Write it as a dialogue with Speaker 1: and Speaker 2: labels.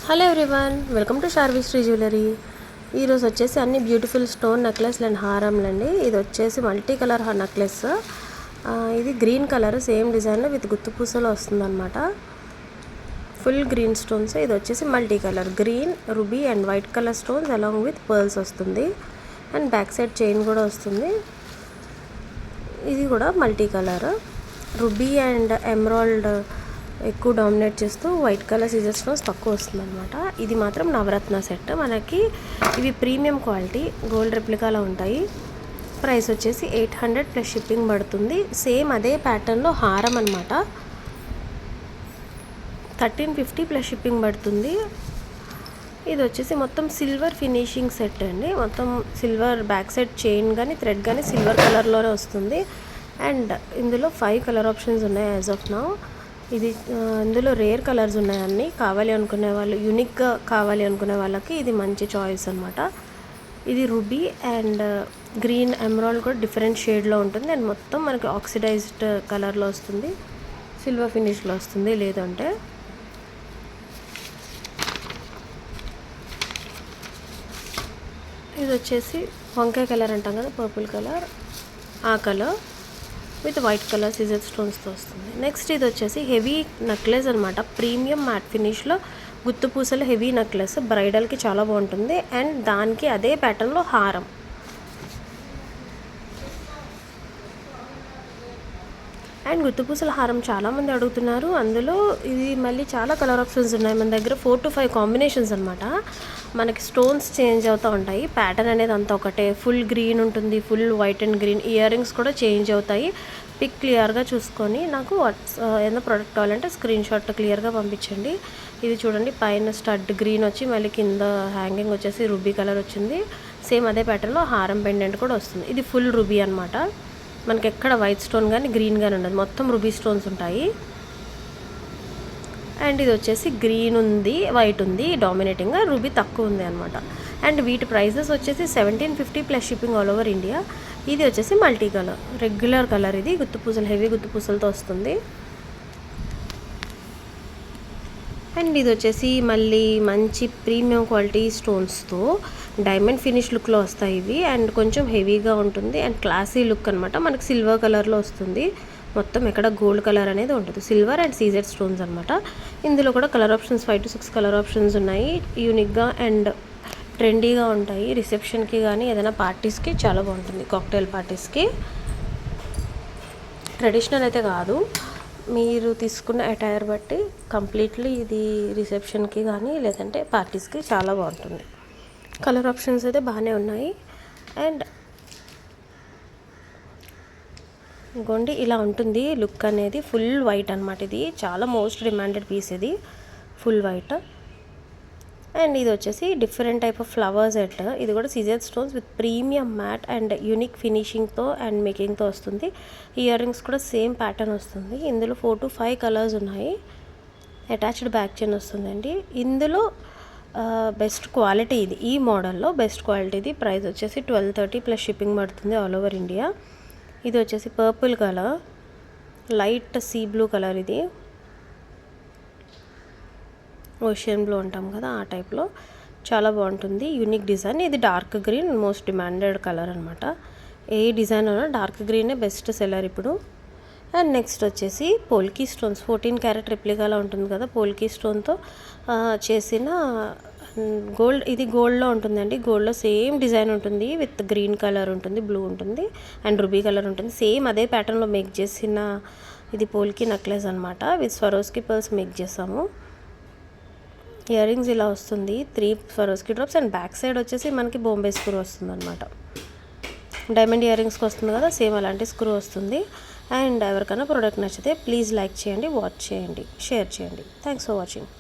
Speaker 1: Hello everyone, welcome to Sharvishri jewellery. ఈరోజు వచ్చేసి అన్ని బ్యూటిఫుల్ స్టోన్ నెక్లెస్లు అండ్ హారంలండి. ఇది వచ్చేసి మల్టీ కలర్ నెక్లెస్. ఇది గ్రీన్ కలర్ సేమ్ డిజైన్లో విత్ గుత్తు పూసలో వస్తుందన్నమాట. Full green stones. ఇది వచ్చేసి multi colour green, ruby and white colour stones along with pearls వస్తుంది. అండ్ బ్యాక్ సైడ్ చైన్ కూడా వస్తుంది. ఇది కూడా multi colour ruby and emerald ఎక్కువ డామినేట్ చేస్తూ వైట్ కలర్ సీజర్ స్టోన్స్ తక్కువ వస్తుంది అనమాట. ఇది మాత్రం నవరత్న సెట్. మనకి ఇవి ప్రీమియం క్వాలిటీ గోల్డ్ రెప్లికాలో ఉంటాయి. ప్రైస్ వచ్చేసి 800 ప్లస్ షిప్పింగ్ పడుతుంది. సేమ్ అదే ప్యాటర్న్లో హారం అనమాట. 1350 ప్లస్ షిప్పింగ్ పడుతుంది. ఇది వచ్చేసి మొత్తం సిల్వర్ ఫినిషింగ్ సెట్ అండి. మొత్తం సిల్వర్ బ్యాక్ సైడ్ చైన్ కానీ థ్రెడ్ కానీ సిల్వర్ కలర్లోనే వస్తుంది. అండ్ ఇందులో 5 కలర్ ఆప్షన్స్ ఉన్నాయి యాజ్ ఆఫ్ నౌ. ఇది ఇందులో రేర్ కలర్స్ ఉన్నాయి. అన్నీ కావాలి అనుకునే వాళ్ళు, యూనిక్గా కావాలి అనుకునే వాళ్ళకి ఇది మంచి చాయిస్ అనమాట. ఇది రూబీ అండ్ గ్రీన్ ఎమరాల్డ్ కూడా డిఫరెంట్ షేడ్లో ఉంటుంది. అండ్ మొత్తం మనకి ఆక్సిడైజ్డ్ కలర్లో వస్తుంది, సిల్వర్ ఫినిష్లో వస్తుంది. లేదంటే ఇది వచ్చేసి వంకాయ కలర్ అంటాం కదా, పర్పుల్ కలర్, ఆ కలర్ విత్ వైట్ కలర్ సిజర్ స్టోన్స్తో వస్తుంది. నెక్స్ట్ ఇది వచ్చేసి హెవీ నెక్లెస్ అనమాట. ప్రీమియం మ్యాట్ ఫినిష్లో గుత్తు పూసలు హెవీ నెక్లెస్. బ్రైడల్కి చాలా బాగుంటుంది. అండ్ దానికి అదే ప్యాటర్న్లో హారం. అండ్ గుత్తుపూసల హారం చాలామంది అడుగుతున్నారు. అందులో ఇది మళ్ళీ చాలా కలర్ ఆప్షన్స్ ఉన్నాయి మన దగ్గర. 4 to 5 కాంబినేషన్స్ అనమాట. మనకి స్టోన్స్ చేంజ్ అవుతూ ఉంటాయి. ప్యాటర్న్ అనేది అంతా ఒకటే. ఫుల్ గ్రీన్ ఉంటుంది, full white and green. Ear rings కూడా చేంజ్ అవుతాయి. పిక్ క్లియర్గా చూసుకొని నాకు ఏదైనా ప్రోడక్ట్ కావాలంటే స్క్రీన్ షాట్ క్లియర్గా పంపించండి. ఇది చూడండి, పైన స్టడ్ గ్రీన్ వచ్చి మళ్ళీ కింద హ్యాంగింగ్ వచ్చేసి రూబీ కలర్ వచ్చింది. సేమ్ అదే ప్యాటర్న్లో హారం పెండెంట్ కూడా వస్తుంది. ఇది ఫుల్ రూబీ అనమాట. మనకి ఎక్కడ వైట్ స్టోన్ కానీ గ్రీన్ కానీ ఉండదు, మొత్తం రూబీ స్టోన్స్ ఉంటాయి. అండ్ ఇది వచ్చేసి గ్రీన్ ఉంది, వైట్ ఉంది డామినేటింగ్గా, రూబీ తక్కువ ఉంది అనమాట. అండ్ వీటి ప్రైజెస్ వచ్చేసి 1750 plus shipping all over India. ఇది వచ్చేసి మల్టీ కలర్ రెగ్యులర్ కలర్. ఇది గుత్తుపూసలు హెవీ గుత్తుపూసలతో వస్తుంది. అండ్ ఇది వచ్చేసి మళ్ళీ మంచి ప్రీమియం క్వాలిటీ స్టోన్స్తో డైమండ్ ఫినిష్ లుక్లో వస్తాయి ఇవి. అండ్ కొంచెం హెవీగా ఉంటుంది అండ్ క్లాసీ లుక్ అనమాట. మనకి సిల్వర్ కలర్లో వస్తుంది. మొత్తం ఎక్కడ గోల్డ్ కలర్ అనేది ఉంటుంది. సిల్వర్ అండ్ సీజెడ్ స్టోన్స్ అనమాట. ఇందులో కూడా colour options 5 to 6 colour options ఉన్నాయి. యూనిక్గా అండ్ ట్రెండీగా ఉంటాయి. రిసెప్షన్కి కానీ ఏదైనా పార్టీస్కి చాలా బాగుంటుంది. కాక్టైల్ పార్టీస్కి. ట్రెడిషనల్ అయితే కాదు, మీరు తీసుకున్న అటైర్ బట్టి కంప్లీట్లీ ఇది రిసెప్షన్కి కానీ లేదంటే పార్టీస్కి చాలా బాగుంటుంది. కలర్ ఆప్షన్స్ అయితే బాగానే ఉన్నాయి. అండ్ ఇంకోండి ఇలా ఉంటుంది లుక్ అనేది. ఫుల్ వైట్ అనమాట. ఇది చాలా మోస్ట్ డిమాండెడ్ పీస్. ఇది ఫుల్ వైట్. అండ్ ఇది వచ్చేసి different type of flower set. ఇది కూడా సీజర్ stones with premium matte and unique ఫినిషింగ్తో అండ్ మేకింగ్తో వస్తుంది. ఇయర్ రింగ్స్ కూడా సేమ్ ప్యాటర్న్ వస్తుంది. ఇందులో 4 to 5 కలర్స్ ఉన్నాయి. అటాచ్డ్ బ్యాక్ చైన్ వస్తుందండి. ఇందులో బెస్ట్ క్వాలిటీ ఇది. ఈ మోడల్లో బెస్ట్ క్వాలిటీ ఇది. ప్రైస్ వచ్చేసి 1230 ప్లస్ షిప్పింగ్ పడుతుంది ఆల్ ఓవర్ ఇండియా. ఇది వచ్చేసి purple colour, light sea blue colour. ఇది ఓషియన్ బ్లూ అంటాం కదా, ఆ టైప్లో చాలా బాగుంటుంది. Unique design. ఇది dark green, most demanded colour అనమాట. ఏ డిజైన్ అన్నా డార్క్ గ్రీనే బెస్ట్ సెల్లర్ ఇప్పుడు. అండ్ నెక్స్ట్ వచ్చేసి పోల్కీ స్టోన్స్. 14 క్యారెట్ రెప్లికాలో ఉంటుంది కదా, పోల్కీ స్టోన్తో చేసిన గోల్డ్. ఇది గోల్డ్లో ఉంటుందండి. గోల్డ్లో సేమ్ డిజైన్ ఉంటుంది విత్ గ్రీన్ కలర్ ఉంటుంది, బ్లూ ఉంటుంది అండ్ రూబీ కలర్ ఉంటుంది. సేమ్ అదే ప్యాటర్న్లో మేక్ చేసిన ఇది పోల్కీ నెక్లెస్ అనమాట. విత్ స్వరోస్కి పర్ల్స్ మేక్ చేసాము. ఇయర్ రింగ్స్ ఇలా వస్తుంది, 3 Swarovski drops. And back side వచ్చేసి మనకి బాంబే స్క్రూ వస్తుంది అనమాట. డైమండ్ ఇయర్ రింగ్స్కి వస్తుంది కదా, సేమ్ అలాంటి స్క్రూ వస్తుంది. అండ్ ఎవరికైనా ప్రోడక్ట్ నచ్చితే ప్లీజ్ లైక్ చేయండి, వాచ్ చేయండి, షేర్ చేయండి. Thanks for watching.